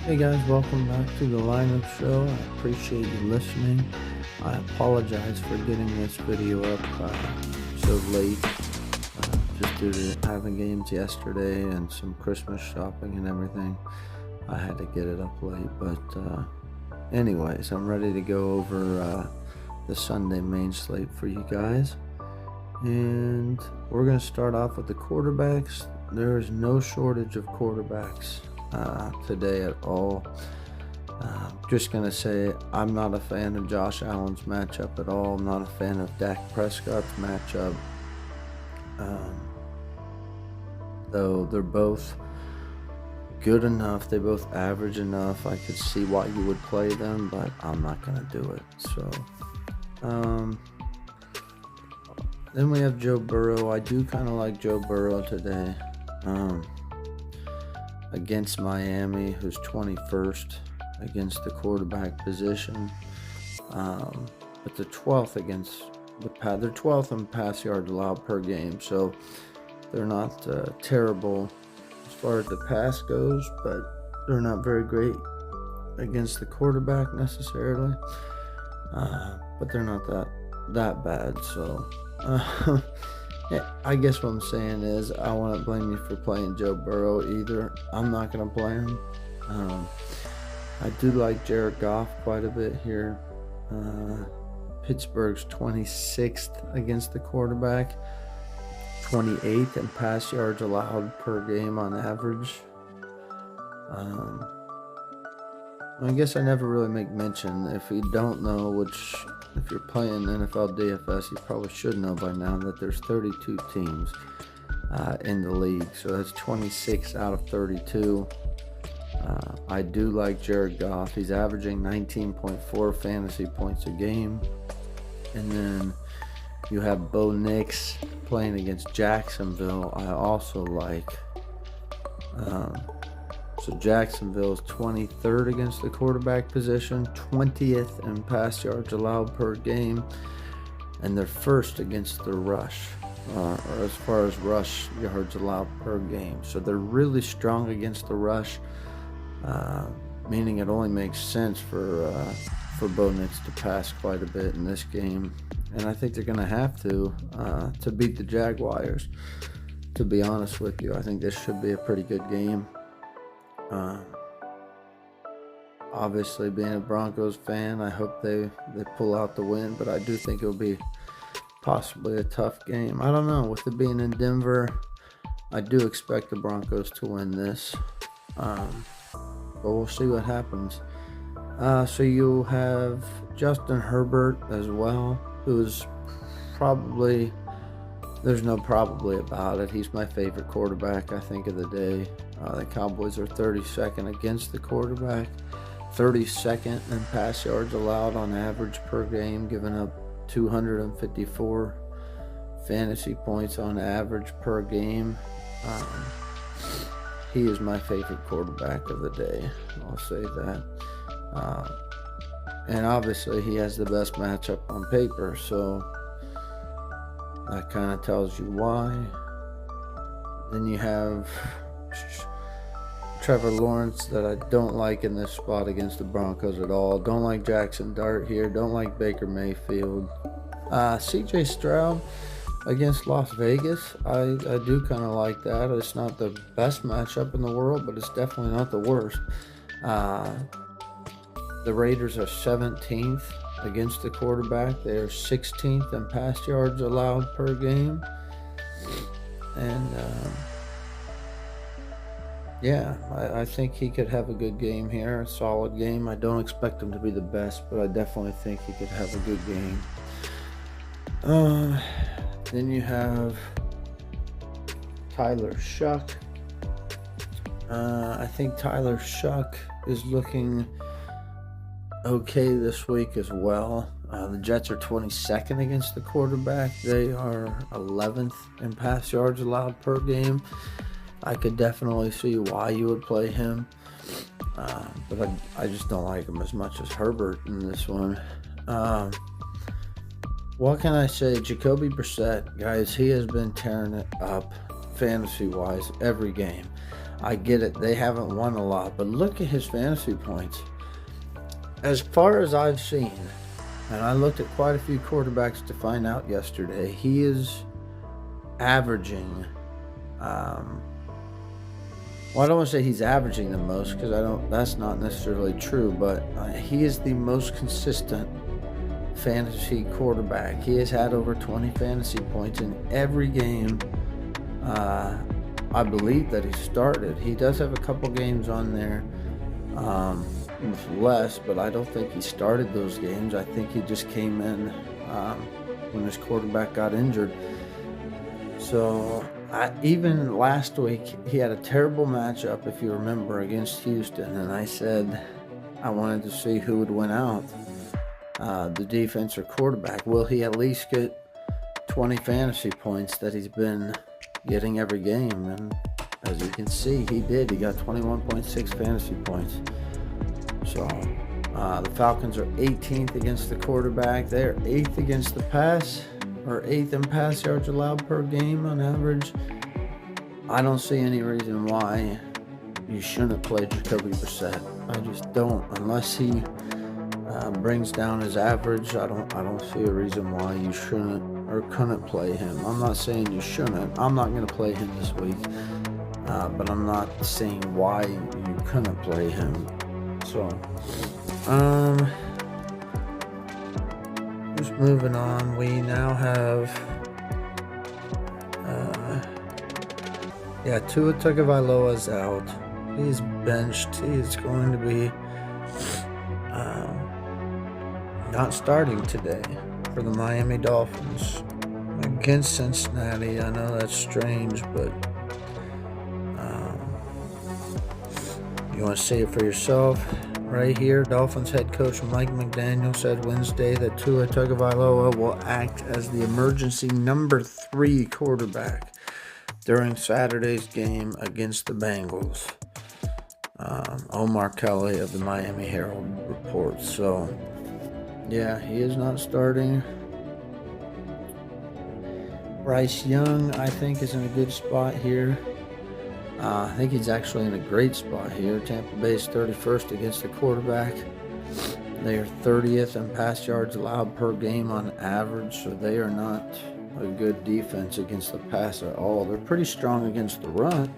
Hey guys, welcome back to the lineup show. I appreciate you listening. I apologize for getting this video up so late, just due to having games yesterday and some Christmas shopping and everything. I had to get it up late, but anyways, I'm ready to go over the Sunday main slate for you guys. And we're going to start off with the quarterbacks. There is no shortage of quarterbacks today at all. Just going to say I'm not a fan of Josh Allen's matchup at all. I'm not a fan of Dak Prescott's matchup. Though they're both good enough, they both average enough, I could see why you would play them, but I'm not going to do it. So, then we have Joe Burrow. I do kind of like Joe Burrow today. Against Miami, who's 21st against the quarterback position, but they're 12th they're 12th in pass yards allowed per game, so they're not terrible as far as the pass goes, but they're not very great against the quarterback necessarily, but they're not that bad, so yeah, I guess what I'm saying is I won't blame you for playing Joe Burrow either. I'm not going to play him. I do like Jared Goff quite a bit here. Pittsburgh's 26th against the quarterback, 28th in pass yards allowed per game on average. I guess I never really make mention. If you don't know, if you're playing NFL DFS, you probably should know by now that there's 32 teams in the league. So that's 26 out of 32. I do like Jared Goff. He's averaging 19.4 fantasy points a game. And then you have Bo Nix playing against Jacksonville. I also like. So Jacksonville is 23rd against the quarterback position, 20th in pass yards allowed per game, and they're first against the rush, or as far as rush yards allowed per game. So they're really strong against the rush, meaning it only makes sense for Bo Nix to pass quite a bit in this game. And I think they're going to have to beat the Jaguars, to be honest with you. I think this should be a pretty good game. Obviously, being a Broncos fan, I hope they pull out the win, but I do think it'll be possibly a tough game. I don't know. With it being in Denver, I do expect the Broncos to win this, but we'll see what happens. So you'll have Justin Herbert as well, who's probably, there's no probably about it, he's my favorite quarterback, I think, of the day. The Cowboys are 32nd against the quarterback, 32nd in pass yards allowed on average per game, giving up 254 fantasy points on average per game. He is my favorite quarterback of the day, I'll say that. And obviously he has the best matchup on paper, so that kind of tells you why. Then you have Trevor Lawrence, that I don't like in this spot against the Broncos at all. Don't like Jackson Dart here. Don't like Baker Mayfield. CJ Stroud against Las Vegas. I do kind of like that. It's not the best matchup in the world, but it's definitely not the worst. The Raiders are 17th against the quarterback. They are 16th in pass yards allowed per game. And yeah, I think he could have a good game here, a solid game. I don't expect him to be the best, but I definitely think he could have a good game. Then you have Tyler Shuck. I think Tyler Shuck is looking okay this week as well. The Jets are 22nd against the quarterback. They are 11th in pass yards allowed per game. I could definitely see why you would play him, but I just don't like him as much as Herbert in this one. What can I say? Jacoby Brissett, guys, he has been tearing it up fantasy-wise every game. I get it. They haven't won a lot, but look at his fantasy points. As far as I've seen, and I looked at quite a few quarterbacks to find out yesterday, he is averaging, well, I don't want to say he's averaging the most, because that's not necessarily true, but he is the most consistent fantasy quarterback. He has had over 20 fantasy points in every game, I believe, that he started. He does have a couple games on there with less, but I don't think he started those games. I think he just came in when his quarterback got injured. So even last week, he had a terrible matchup, if you remember, against Houston, and I said I wanted to see who would win out, the defense or quarterback. Will he at least get 20 fantasy points that he's been getting every game? And as you can see, he did. He got 21.6 fantasy points. So the Falcons are 18th against the quarterback. They're 8th against the pass, or 8th in pass yards allowed per game on average. I don't see any reason why you shouldn't play Jacoby Brissett. I just don't, unless he brings down his average. I don't see a reason why you shouldn't or couldn't play him. I'm not saying you shouldn't. I'm not going to play him this week, but I'm not saying why you couldn't play him. So, just moving on. We now have, Tua Tagovailoa's out. He's benched. He's going to be not starting today for the Miami Dolphins against Cincinnati. I know that's strange, but you want to see it for yourself right here. Dolphins head coach Mike McDaniel said Wednesday that Tua Tagovailoa will act as the emergency number 3 quarterback during Saturday's game against the Bengals. Omar Kelly of the Miami Herald reports. So, yeah, he is not starting. Bryce Young, I think, is in a good spot here. I think he's actually in a great spot here. Tampa Bay's 31st against the quarterback. They are 30th in pass yards allowed per game on average, so they are not a good defense against the pass at all. They're pretty strong against the run.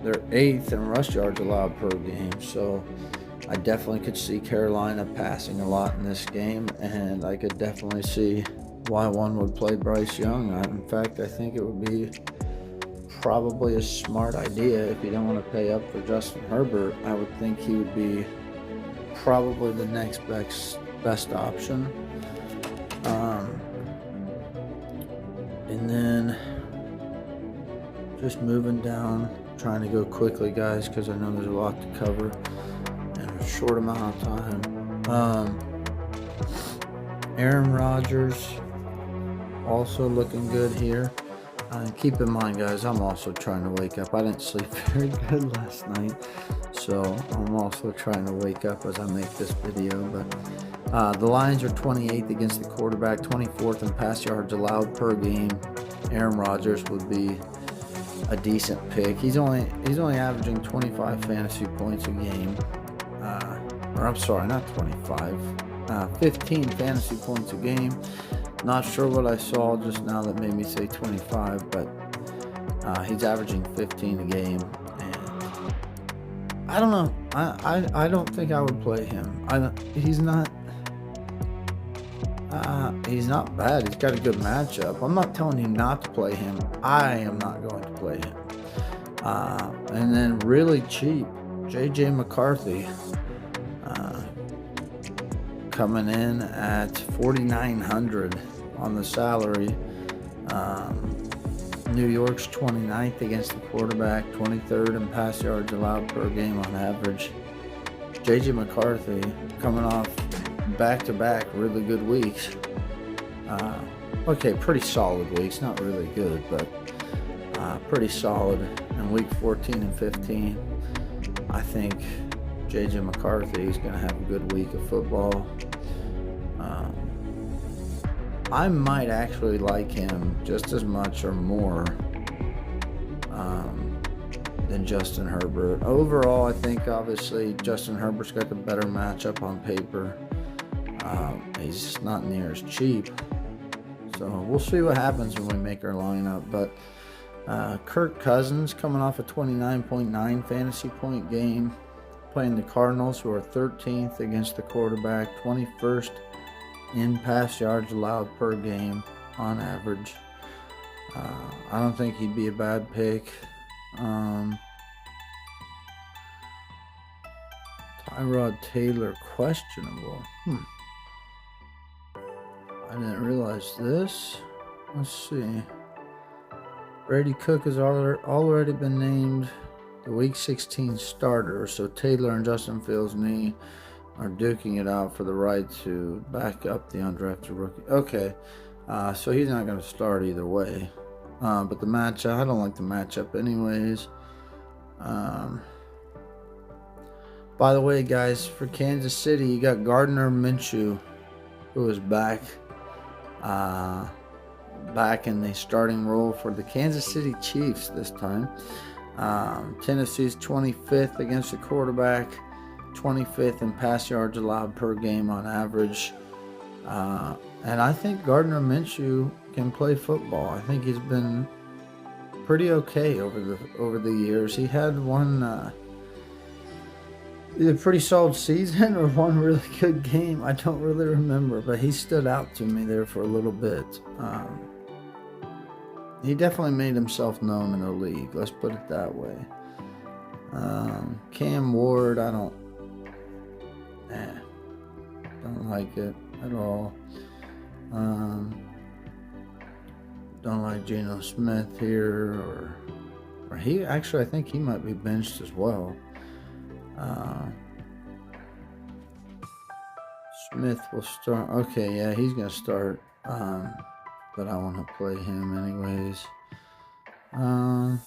They're 8th in rush yards allowed per game, so I definitely could see Carolina passing a lot in this game, and I could definitely see why one would play Bryce Young. In fact, I think it would be probably a smart idea if you don't want to pay up for Justin Herbert. I would think he would be probably the next best option. And then just moving down, trying to go quickly, guys, because I know there's a lot to cover in a short amount of time. Aaron Rodgers also looking good here. Keep in mind, guys, I'm also trying to wake up. I didn't sleep very good last night, so I'm also trying to wake up as I make this video. But the Lions are 28th against the quarterback, 24th in pass yards allowed per game. Aaron Rodgers would be a decent pick. He's only averaging 25 fantasy points a game. Or I'm sorry, not 25. 15 fantasy points a game. Not sure what I saw just now that made me say 25, but he's averaging 15 a game, and I don't know. I don't think I would play him. He's not bad. He's got a good matchup. I'm not telling you not to play him. I am not going to play him. And then really cheap, J.J. McCarthy. Coming in at $4,900 on the salary. New York's 29th against the quarterback, 23rd in pass yards allowed per game on average. J.J. McCarthy coming off back-to-back really good weeks. Pretty solid weeks, not really good, but pretty solid. In week 14 and 15, I think J.J. McCarthy is going to have a good week of football. I might actually like him just as much or more than Justin Herbert. Overall, I think obviously Justin Herbert's got the better matchup on paper. He's just not near as cheap. So we'll see what happens when we make our lineup. But Kirk Cousins coming off a 29.9 fantasy point game, playing the Cardinals, who are 13th against the quarterback, 21st in pass yards allowed per game on average. I don't think he'd be a bad pick. Tyrod Taylor questionable. I didn't realize this. Let's see. Brady Cook has already been named the Week 16 starter, so Taylor and Justin Fields are duking it out for the right to back up the undrafted rookie. Okay, so he's not going to start either way. But the matchup, I don't like the matchup anyways. By the way, guys, for Kansas City, you got Gardner Minshew, who is back in the starting role for the Kansas City Chiefs this time. Tennessee's 25th against the quarterback, 25th in pass yards allowed per game on average. And I think Gardner Minshew can play football. I think he's been pretty okay over the years. He had one either pretty solid season or one really good game. I don't really remember, but he stood out to me there for a little bit. He definitely made himself known in the league. Let's put it that way. Cam Ward, I don't like it at all. Don't like Geno Smith here, or he actually, I think he might be benched as well. Smith will start. Okay, yeah, he's gonna start. But I want to play him anyways. I'm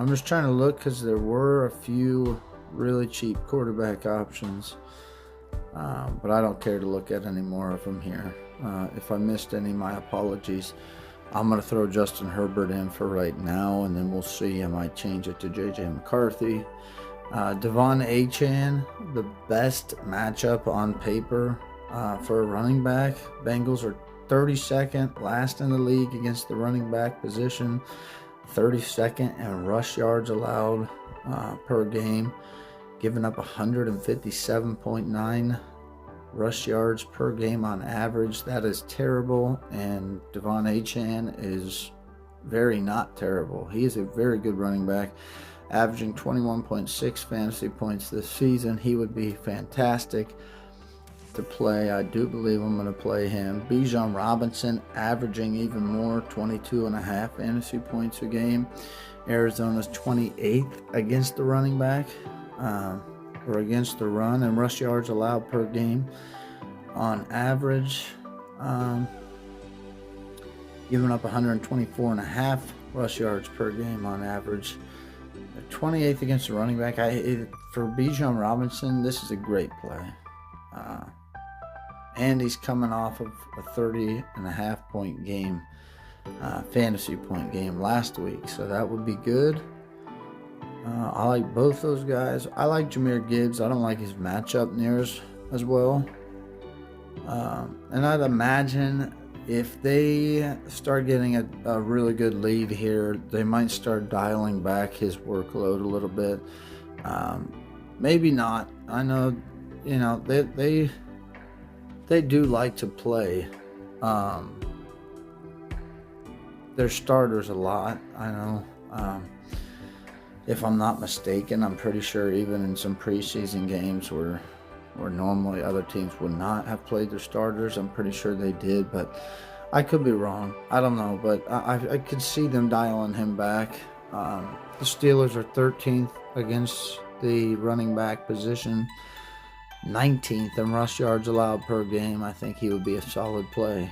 just trying to look because there were a few really cheap quarterback options. But I don't care to look at any more of them here. If I missed any, my apologies. I'm going to throw Justin Herbert in for right now, and then we'll see. I might change it to J.J. McCarthy. Devon Achane, the best matchup on paper for a running back. Bengals are 32nd last in the league against the running back position, 32nd in rush yards allowed per game, giving up 157.9 rush yards per game on average. That is terrible, and Devon Achane is very not terrible. He is a very good running back, averaging 21.6 fantasy points this season. He would be fantastic to play. I do believe I'm going to play him. Bijan Robinson averaging even more, 22.5 fantasy points a game. Arizona's 28th against the running back, or against the run, and rush yards allowed per game on average, giving up 124.5 rush yards per game on average. 28th against the running back. For Bijan Robinson, this is a great play. And he's coming off of a 30.5 point game, fantasy point game last week, so that would be good. I like both those guys. I like Jahmyr Gibbs. I don't like his matchup near as well. And I'd imagine if they start getting a really good lead here, they might start dialing back his workload a little bit. Maybe not. I know, they do like to play their starters a lot. I know. If I'm not mistaken, I'm pretty sure even in some preseason games where normally other teams would not have played their starters, I'm pretty sure they did, but I could be wrong. I don't know, but I could see them dialing him back. The Steelers are 13th against the running back position, 19th in rush yards allowed per game. I think he would be a solid play.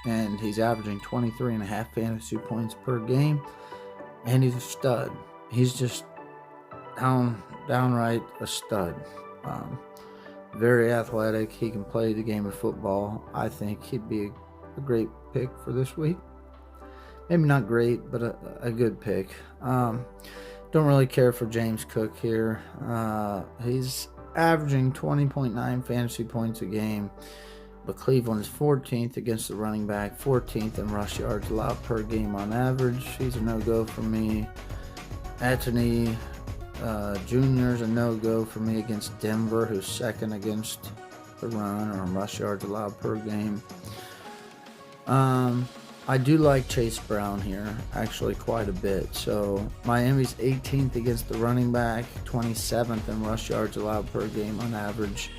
And he's averaging 23.5 fantasy points per game, and he's a stud. He's just downright a stud. Very athletic. He can play the game of football. I think he'd be a great pick for this week. Maybe not great, but a good pick. Don't really care for James Cook here. He's averaging 20.9 fantasy points a game, but Cleveland is 14th against the running back, 14th in rush yards allowed per game on average. He's a no-go for me. Anthony Jr. is a no-go for me against Denver, who's second against the run or rush yards allowed per game. I do like Chase Brown here, actually quite a bit. So Miami's 18th against the running back, 27th in rush yards allowed per game on average.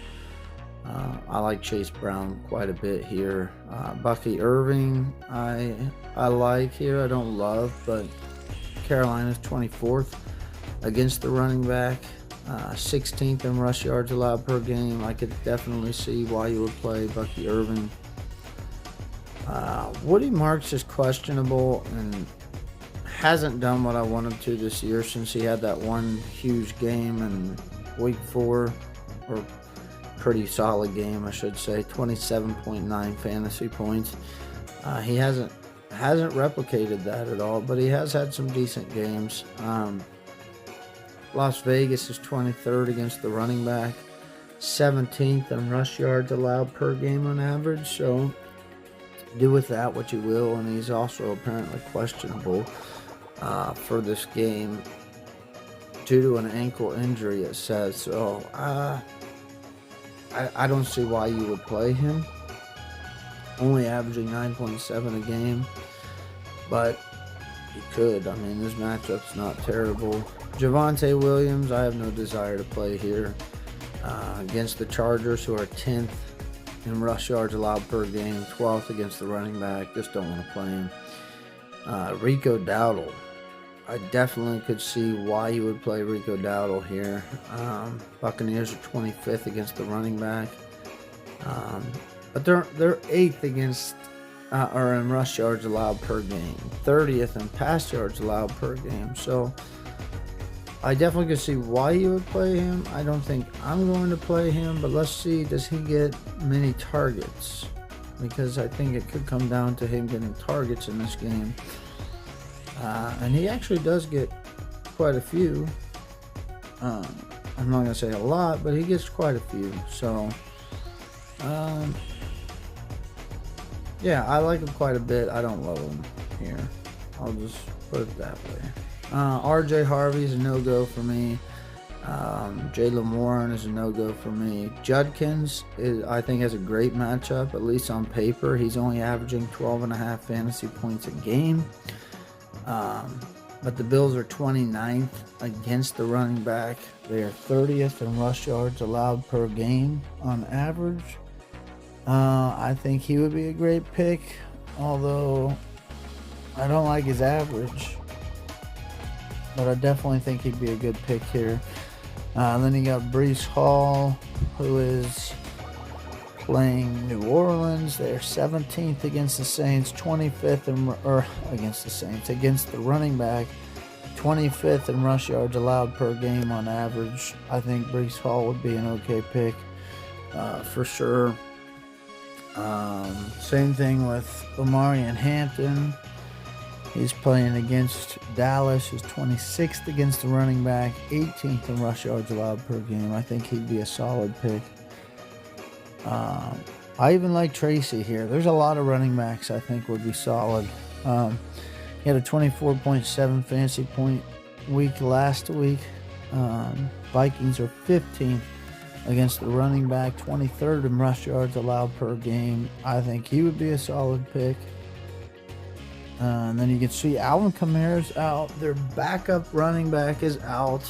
I like Chase Brown quite a bit here. Bucky Irving, I like here. I don't love, but Carolina's 24th against the running back, 16th in rush yards allowed per game. I could definitely see why you would play Bucky Irving. Woody Marks is questionable and hasn't done what I wanted to this year since he had that one huge game in week 4, or pretty solid game, I should say, 27.9 fantasy points. He hasn't replicated that at all, but he has had some decent games. Las Vegas is 23rd against the running back, 17th in rush yards allowed per game on average, so do with that what you will. And he's also apparently questionable for this game due to an ankle injury, it says. So I don't see why you would play him. Only averaging 9.7 a game, but you could. I mean, this matchup's not terrible. Javonte Williams, I have no desire to play here against the Chargers, who are 10th in rush yards allowed per game, 12th against the running back. Just don't want to play him. Rico Dowdle, I definitely could see why you would play Rico Dowdle here. Buccaneers are 25th against the running back, but they're 8th against or in rush yards allowed per game, 30th in pass yards allowed per game. So I definitely could see why you would play him. I don't think I'm going to play him, but let's see, does he get many targets? Because I think it could come down to him getting targets in this game. And he actually does get quite a few. I'm not going to say a lot, but he gets quite a few. So, yeah, I like him quite a bit. I don't love him here. I'll just put it that way. RJ Harvey's a no-go for me. Jaylen Warren is a no-go for me. Judkins, I think, has a great matchup, at least on paper. He's only averaging 12.5 fantasy points a game. But the Bills are 29th against the running back. They are 30th in rush yards allowed per game on average. I think he would be a great pick, although I don't like his average. But I definitely think he'd be a good pick here. Then you got Breece Hall, who is playing New Orleans. They're 17th against the Saints, 25th against the running back, 25th in rush yards allowed per game on average. I think Breece Hall would be an okay pick for sure. Same thing with Omarion Hampton. He's playing against Dallas, who's 26th against the running back, 18th in rush yards allowed per game. I think he'd be a solid pick. I even like Tracy here. There's a lot of running backs I think would be solid. He had a 24.7 fantasy point week last week. Vikings are 15th against the running back, 23rd in rush yards allowed per game. I think he would be a solid pick. And then you can see Alvin Kamara's out. Their backup running back is out.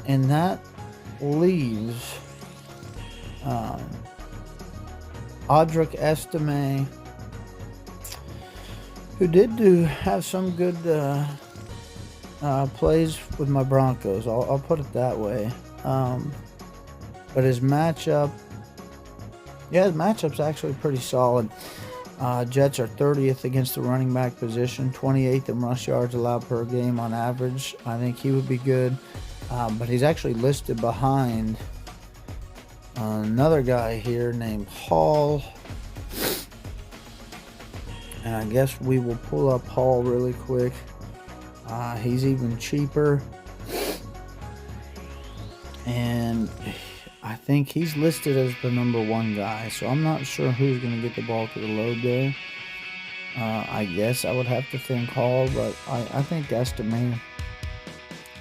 And that leaves Audric Estime, who did have some good plays with my Broncos. I'll put it that way. But his matchup's actually pretty solid. Jets are 30th against the running back position, 28th in rush yards allowed per game on average. I think he would be good, but he's actually listed behind another guy here named Hall. And I guess we will pull up Hall really quick. He's even cheaper. And I think he's listed as the number 1 guy. So I'm not sure who's going to get the bulk of the load there. I guess I would have to think Hall, but I think Estimate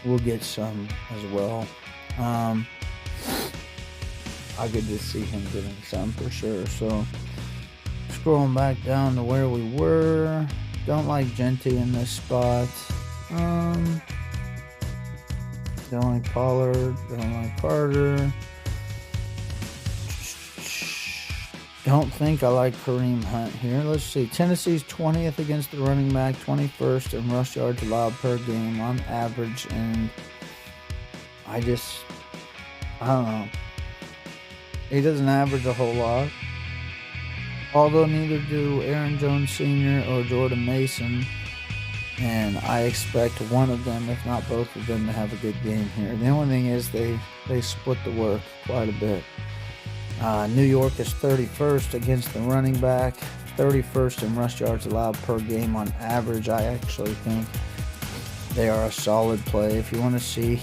will get some as well. I could just see him getting some for sure. So scrolling back down to where we were. Don't like Genty in this spot. Don't like Pollard. Don't like Carter. Don't think I like Kareem Hunt here. Let's see. Tennessee's 20th against the running back, 21st in rush yards allowed per game on average, and I don't know. He doesn't average a whole lot. Although neither do Aaron Jones Sr. or Jordan Mason. And I expect one of them, if not both of them, to have a good game here. The only thing is they split the work quite a bit. New York is 31st against the running back, 31st in rush yards allowed per game on average. I actually think they are a solid play. If you want to see,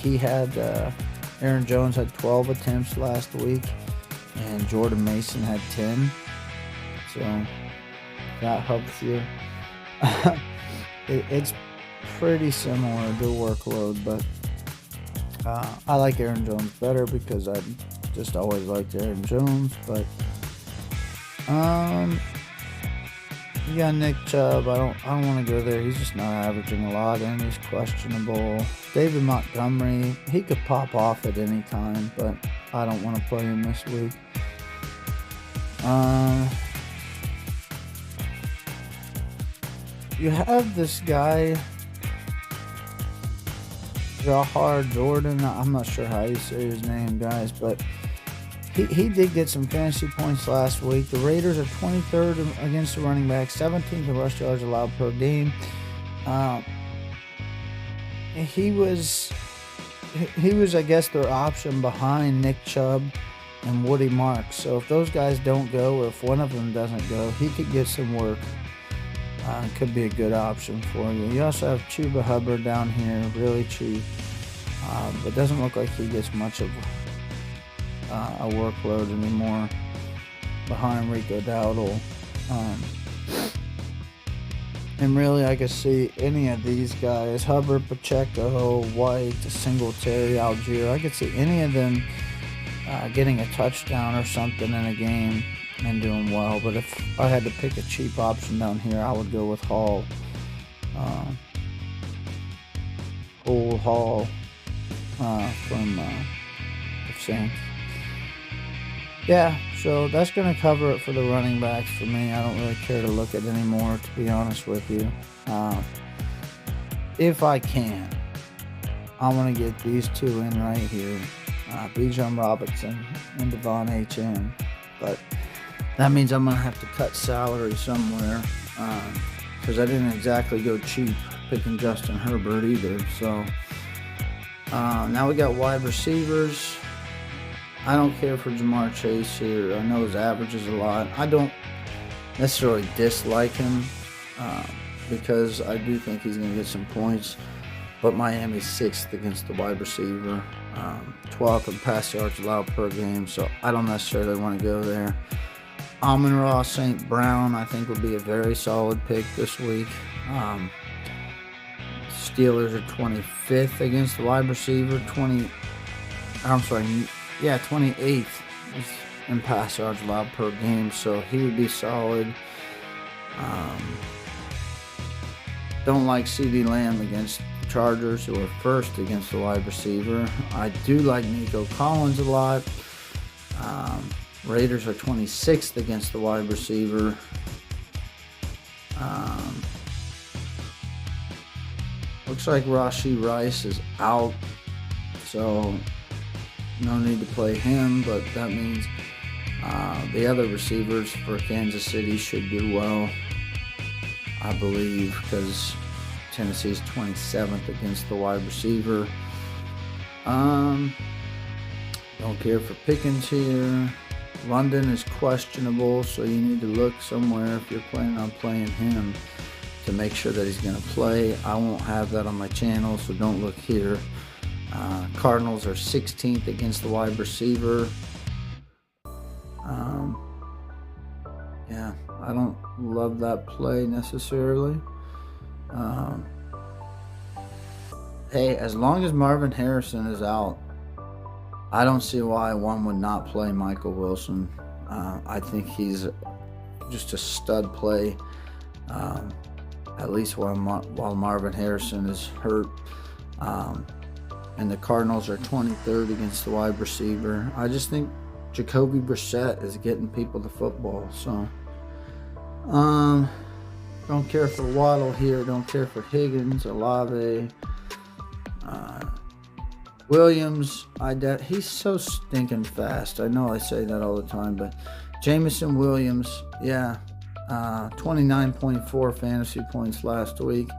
Aaron Jones had 12 attempts last week, and Jordan Mason had 10. So that helps you. It's pretty similar to workload, but I like Aaron Jones better because I just always liked Aaron Jones. But you got Nick Chubb. I don't want to go there. He's just not averaging a lot, and he's questionable. David Montgomery, he could pop off at any time, but I don't want to play him this week. You have this guy, Jahar Jordan. I'm not sure how you say his name, guys, but he did get some fantasy points last week. The Raiders are 23rd against the running back, 17th in rush yards allowed per game. He was, I guess, their option behind Nick Chubb and Woody Marks. So if those guys don't go, or if one of them doesn't go, he could get some work. Could be a good option for you. You also have Chuba Hubbard down here, really cheap, but doesn't look like he gets much of a workload anymore behind Rico Dowdle. And really, I could see any of these guys, Hubbard, Pacheco, White, Singletary, Algier, I could see any of them getting a touchdown or something in a game and doing well. But if I had to pick a cheap option down here, I would go with Hall. Hall from the Saints. Yeah, so that's going to cover it for the running backs for me. I don't really care to look at anymore, to be honest with you. If I can, I want to get these two in right here. Bijan Robinson and Devon H.M. But that means I'm going to have to cut salary somewhere, because I didn't exactly go cheap picking Justin Herbert either. So now we got wide receivers. I don't care for Jamar Chase here. I know his average is a lot. I don't necessarily dislike him because I do think he's going to get some points. But Miami's 6th against the wide receiver, 12th in pass yards allowed per game. So I don't necessarily want to go there. Amon-Ra St. Brown, I think, will be a very solid pick this week. Steelers are 25th against the wide receiver, 28th in pass yards allowed per game, so he would be solid. Don't like CeeDee Lamb against the Chargers, who are 1st against the wide receiver. I do like Nico Collins a lot. Raiders are 26th against the wide receiver. Looks like Rashee Rice is out, so no need to play him, but that means the other receivers for Kansas City should do well, I believe, because Tennessee's 27th against the wide receiver. Don't care for Pickens here. London is questionable, so you need to look somewhere if you're planning on playing him to make sure that he's going to play. I won't have that on my channel, so don't look here. Cardinals are 16th against the wide receiver. Yeah, I don't love that play necessarily. Hey, as long as Marvin Harrison is out, I don't see why one would not play Michael Wilson. I think he's just a stud play, at least while Marvin Harrison is hurt. And the Cardinals are 23rd against the wide receiver. I just think Jacoby Brissett is getting people the football. So, don't care for Waddle here. Don't care for Higgins, Olave, Williams. He's so stinking fast. I know I say that all the time, but Jameson Williams, yeah, 29.4 fantasy points last week.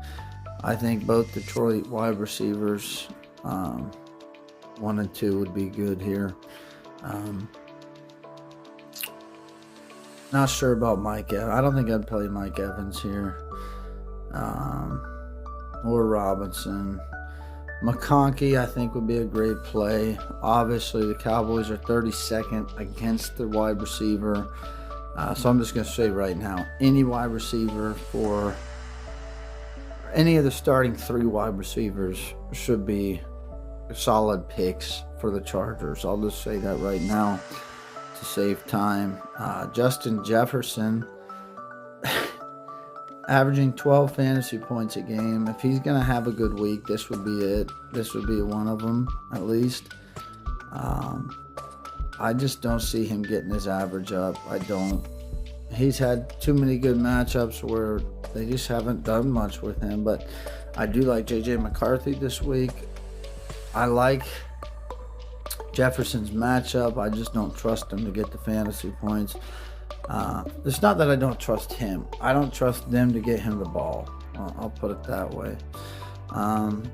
I think both Detroit wide receivers, 1 and 2 would be good here. Not sure about Mike Evans. I don't think I'd play Mike Evans here. Or Robinson. McConkey, I think, would be a great play. Obviously, the Cowboys are 32nd against the wide receiver. So I'm just going to say right now, any wide receiver for any of the starting 3 wide receivers should be solid picks for the Chargers. I'll just say that right now to save time. Justin Jefferson, averaging 12 fantasy points a game. If he's going to have a good week, this would be it. This would be one of them, at least. I just don't see him getting his average up. I don't. He's had too many good matchups where they just haven't done much with him. But I do like J.J. McCarthy this week. I like Jefferson's matchup. I just don't trust him to get the fantasy points. It's not that I don't trust him. I don't trust them to get him the ball. I'll put it that way. Emeka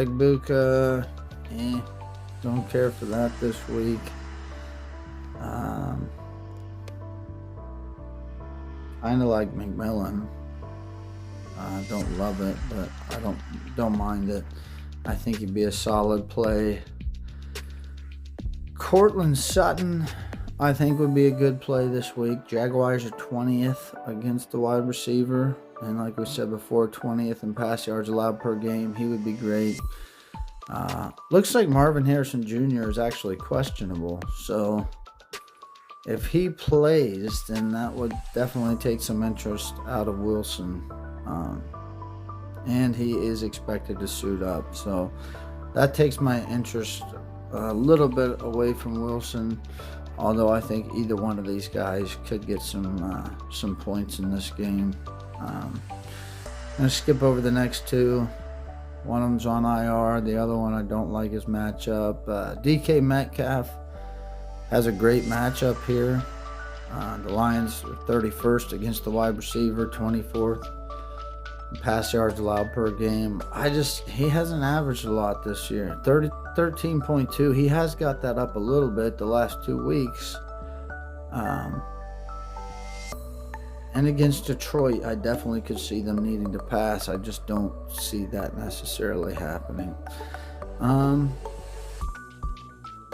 Egbuka, don't care for that this week. Kind of like McMillan. I don't love it, but I don't mind it. I think he'd be a solid play. Cortland Sutton, I think, would be a good play this week. Jaguars are 20th against the wide receiver. And like we said before, 20th in pass yards allowed per game. He would be great. Looks like Marvin Harrison Jr. is actually questionable. So if he plays, then that would definitely take some interest out of Wilson. And he is expected to suit up. So that takes my interest a little bit away from Wilson. Although I think either one of these guys could get some points in this game. I'm going to skip over the next 2. One of them's on IR. The other one I don't like his matchup. DK Metcalf has a great matchup here. The Lions are 31st against the wide receiver, 24th in pass yards allowed per game. He hasn't averaged a lot this year. 13.2. He has got that up a little bit the last 2 weeks. And against Detroit, I definitely could see them needing to pass. I just don't see that necessarily happening.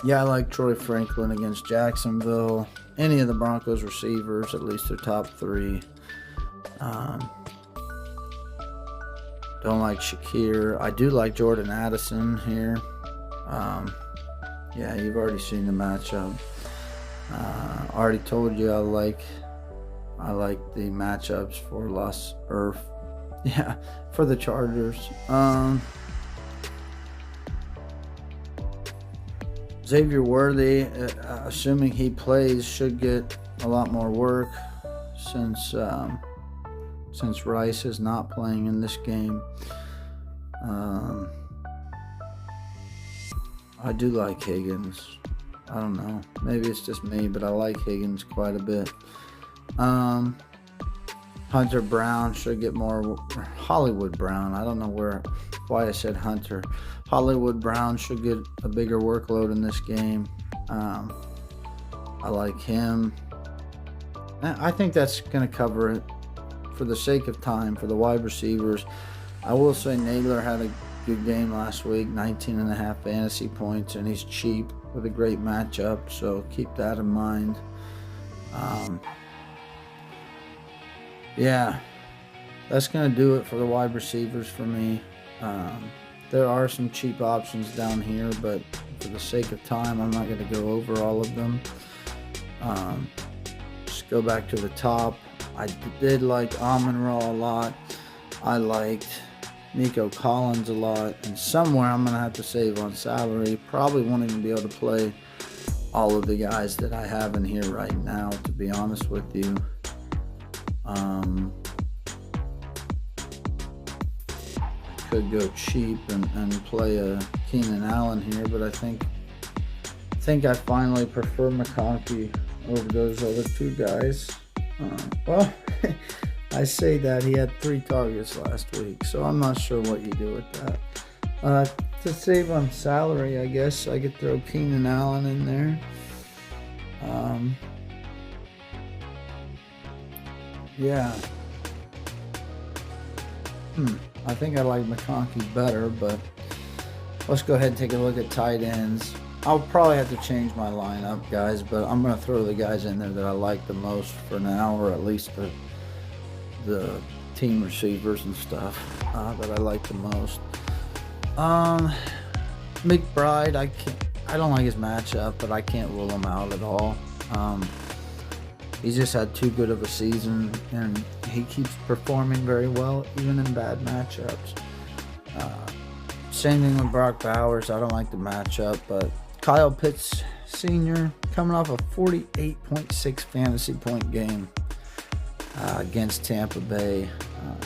Yeah, I like Troy Franklin against Jacksonville. Any of the Broncos receivers, at least their top 3. Don't like Shakir. I do like Jordan Addison here. Yeah, you've already seen the matchup. Already told you I like the matchups for for the Chargers. Xavier Worthy, assuming he plays, should get a lot more work since Rice is not playing in this game. I do like Higgins. I don't know. Maybe it's just me, but I like Higgins quite a bit. Hunter Brown should get more. Hollywood Brown. I don't know why I said Hunter. Hollywood Brown should get a bigger workload in this game. I like him. I think that's going to cover it for the sake of time, for the wide receivers, I will say Naylor had a good game last week, 19.5 fantasy points, and he's cheap with a great matchup, so keep that in mind. Yeah, that's going to do it for the wide receivers for me. There are some cheap options down here, but for the sake of time, I'm not going to go over all of them. Just go back to the top. I did like Amon-Ra a lot. I liked Nico Collins a lot. And somewhere I'm going to have to save on salary. Probably won't even be able to play all of the guys that I have in here right now, to be honest with you. Could go cheap and play a Keenan Allen here, but I think I finally prefer McConkey over those other two guys. Well, I say that he had 3 targets last week, so I'm not sure what you do with that. To save on salary, I guess I could throw Keenan Allen in there. Yeah. I think I like McConkey better, but let's go ahead and take a look at tight ends. I'll probably have to change my lineup, guys, but I'm going to throw the guys in there that I like the most for now, or at least the team receivers and stuff that I like the most. McBride, I don't like his matchup, but I can't rule him out at all. He's just had too good of a season, and he keeps performing very well, even in bad matchups. Same thing with Brock Bowers. I don't like the matchup, but Kyle Pitts Sr. coming off a 48.6 fantasy point game against Tampa Bay.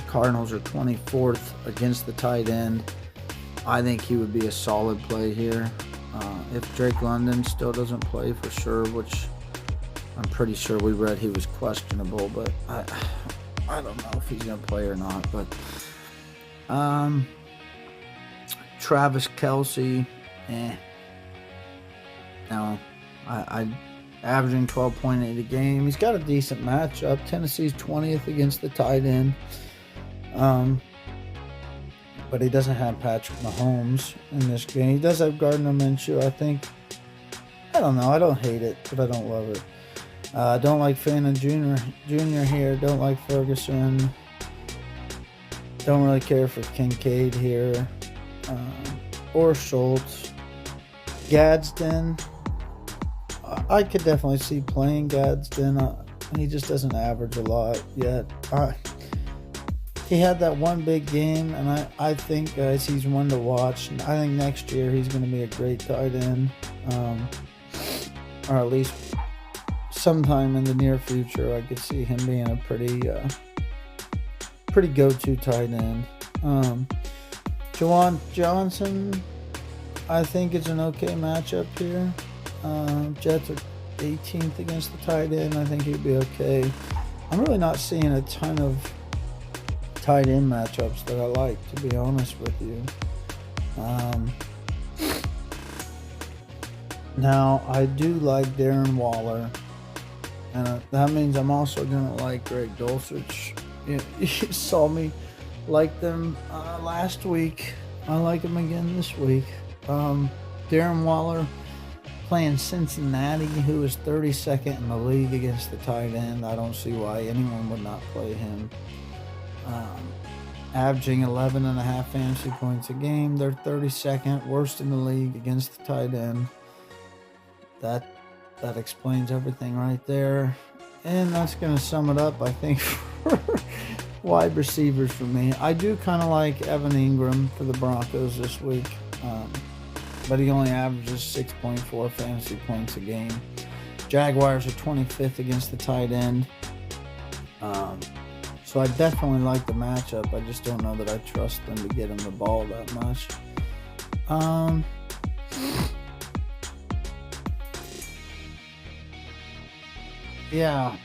Cardinals are 24th against the tight end. I think he would be a solid play here. If Drake London still doesn't play for sure, which I'm pretty sure we read he was questionable, but I don't know if he's going to play or not. But Travis Kelce, no, I averaging 12.8 a game. He's got a decent matchup. Tennessee's 20th against the tight end. But he doesn't have Patrick Mahomes in this game. He does have Gardner Minshew, I think. I don't know. I don't hate it, but I don't love it. Don't like Fanduel Jr. here. Don't like Ferguson. Don't really care for Kincaid here. Or Schultz. Gadsden. I could definitely see playing Gadsden. He just doesn't average a lot yet. He had that one big game, and I think, guys, he's one to watch. And I think next year he's going to be a great tight end. Or at least sometime in the near future, I could see him being a pretty go-to tight end. Juwan Johnson, I think it's an okay matchup here. Jets are 18th against the tight end. I think he'd be okay. I'm really not seeing a ton of tight end matchups that I like, to be honest with you. Now, I do like Darren Waller, and that means I'm also going to like Greg Dulcich. You saw me like them last week. I like him again this week. Darren Waller playing Cincinnati, who is 32nd in the league against the tight end. I don't see why anyone would not play him. Averaging 11.5 fantasy points a game. They're 32nd, worst in the league against the tight end. That explains everything right there. And that's going to sum it up, I think, for wide receivers for me. I do kind of like Evan Ingram for the Broncos this week. But he only averages 6.4 fantasy points a game. Jaguars are 25th against the tight end. So I definitely like the matchup. I just don't know that I trust them to get him the ball that much. Yeah.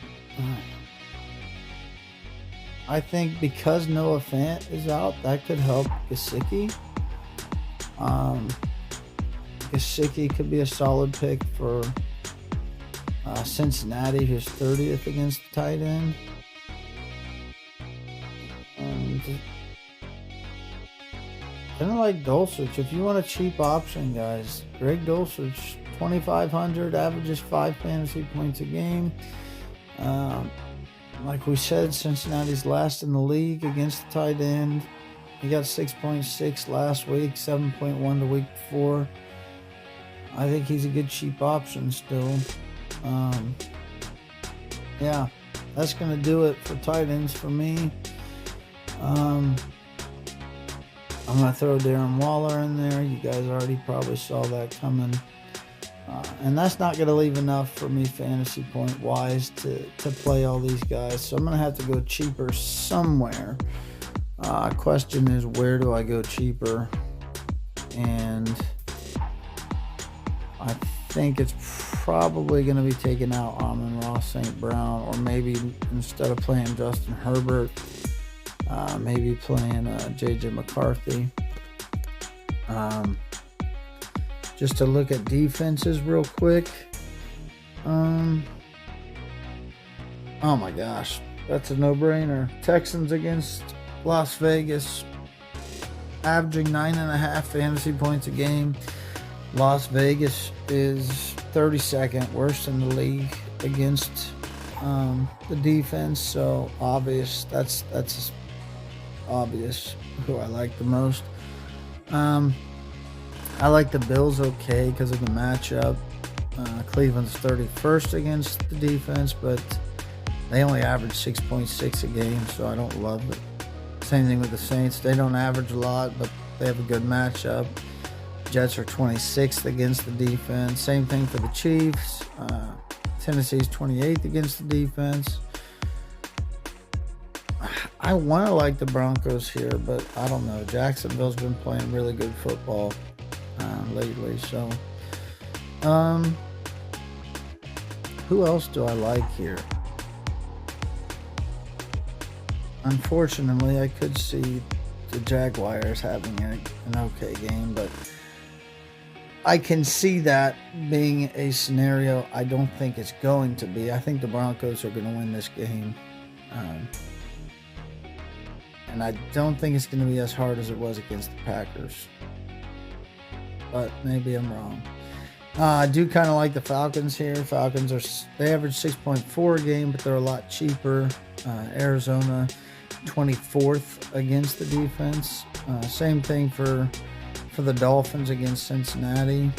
I think because Noah Fant is out, that could help Gesicki. Gesicki could be a solid pick for Cincinnati, who's 30th against the tight end. kind of like Dulcich. If you want a cheap option, guys, Greg Dulcich, 2,500, averages 5 fantasy points a game. Like we said, Cincinnati's last in the league against the tight end. He got 6.6 last week, 7.1 the week before. I think he's a good cheap option still. Yeah, that's going to do it for tight ends for me. I'm going to throw Darren Waller in there. You guys already probably saw that coming. And that's not going to leave enough for me fantasy point wise to play all these guys. So I'm going to have to go cheaper somewhere. Question is, where do I go cheaper? And I think it's probably going to be taking out Amon-Ra St. Brown, or maybe instead of playing Justin Herbert, maybe playing JJ McCarthy. Just to look at defenses real quick. Oh my gosh, that's a no-brainer. Texans against Las Vegas, averaging 9.5 fantasy points a game. Las Vegas is 32nd worst in the league against the defense, so obvious. That's obvious who I like the most. I like the Bills okay because of the matchup. Cleveland's 31st against the defense, but they only average 6.6 a game, so I don't love it. Same thing with the Saints. They don't average a lot, but they have a good matchup. Jets are 26th against the defense. Same thing for the Chiefs. Tennessee's 28th against the defense. I want to like the Broncos here, but I don't know. Jacksonville's been playing really good football lately. So, who else do I like here? Unfortunately, I could see the Jaguars having an okay game, but I can see that being a scenario. I don't think it's going to be. I think the Broncos are going to win this game. And I don't think it's going to be as hard as it was against the Packers. But maybe I'm wrong. I do kind of like the Falcons here. Falcons they average 6.4 a game, but they're a lot cheaper. Arizona, 24th against the defense. Same thing for the Dolphins against Cincinnati.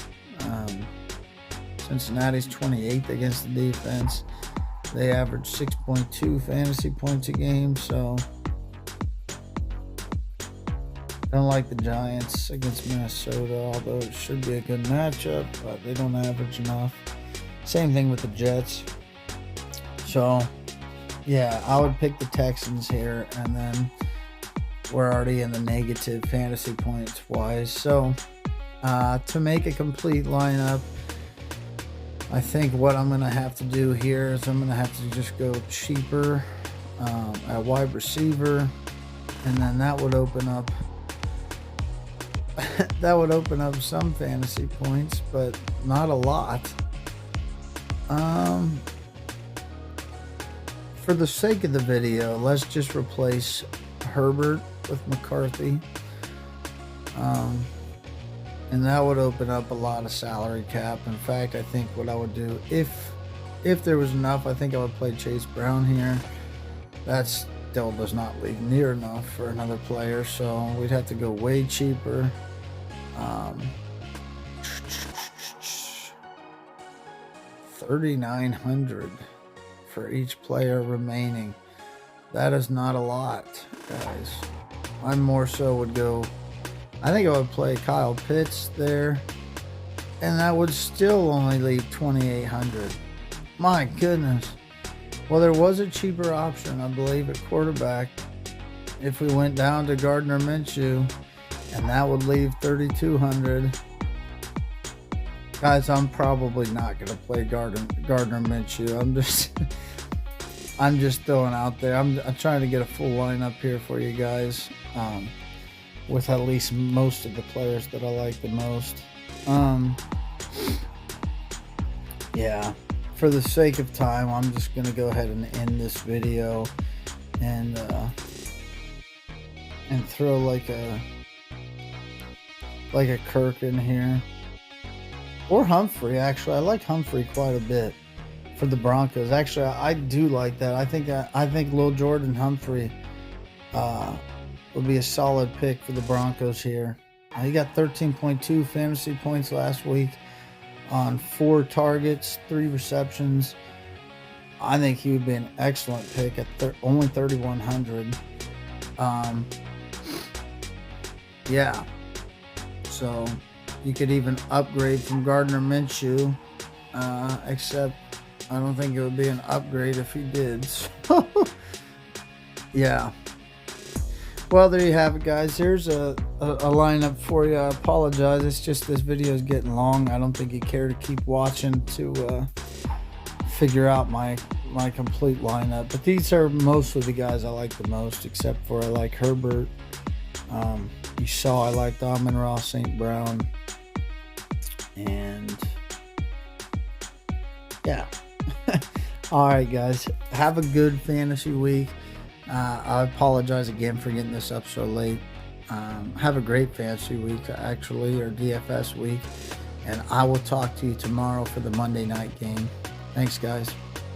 Cincinnati's 28th against the defense. They average 6.2 fantasy points a game, so don't like the Giants against Minnesota, although it should be a good matchup, but they don't average enough. Same thing with the Jets. So, yeah, I would pick the Texans here, and then we're already in the negative fantasy points wise. So, to make a complete lineup, I think what I'm going to have to do here is I'm going to have to just go cheaper at wide receiver, and then that would open up some fantasy points, but not a lot. For the sake of the video, let's just replace Herbert with McCarthy. And that would open up a lot of salary cap. In fact, I think what I would do, if there was enough, I think I would play Chase Brown here. That still does not leave near enough for another player, so we'd have to go way cheaper. 3,900 for each player remaining. That is not a lot, guys. I more so would go, I think I would play Kyle Pitts there, and that would still only leave 2,800. My goodness. Well, there was a cheaper option, I believe, at quarterback if we went down to Gardner Minshew, and that would leave 3,200. Guys, I'm probably not going to play Gardner Minshew. I'm just throwing out there. I'm trying to get a full lineup here for you guys, with at least most of the players that I like the most. Yeah, for the sake of time, I'm just going to go ahead and end this video and throw like a like a Kirk in here. Or Humphrey, actually. I like Humphrey quite a bit for the Broncos. Actually, I do like that. I think Lil Jordan Humphrey would be a solid pick for the Broncos here. He got 13.2 fantasy points last week on 4 targets, 3 receptions. I think he would be an excellent pick at only 3,100. Yeah. So you could even upgrade from Gardner Minshew, except I don't think it would be an upgrade if he did. So, yeah. Well, there you have it, guys. Here's a lineup for you. I apologize. It's just this video is getting long. I don't think you care to keep watching to figure out my complete lineup. But these are mostly the guys I like the most, except for I like Herbert. You saw I liked Amon-Ra St. Brown. And yeah. All right, guys. Have a good fantasy week. I apologize again for getting this up so late. Have a great fantasy week, actually, or DFS week. And I will talk to you tomorrow for the Monday night game. Thanks, guys.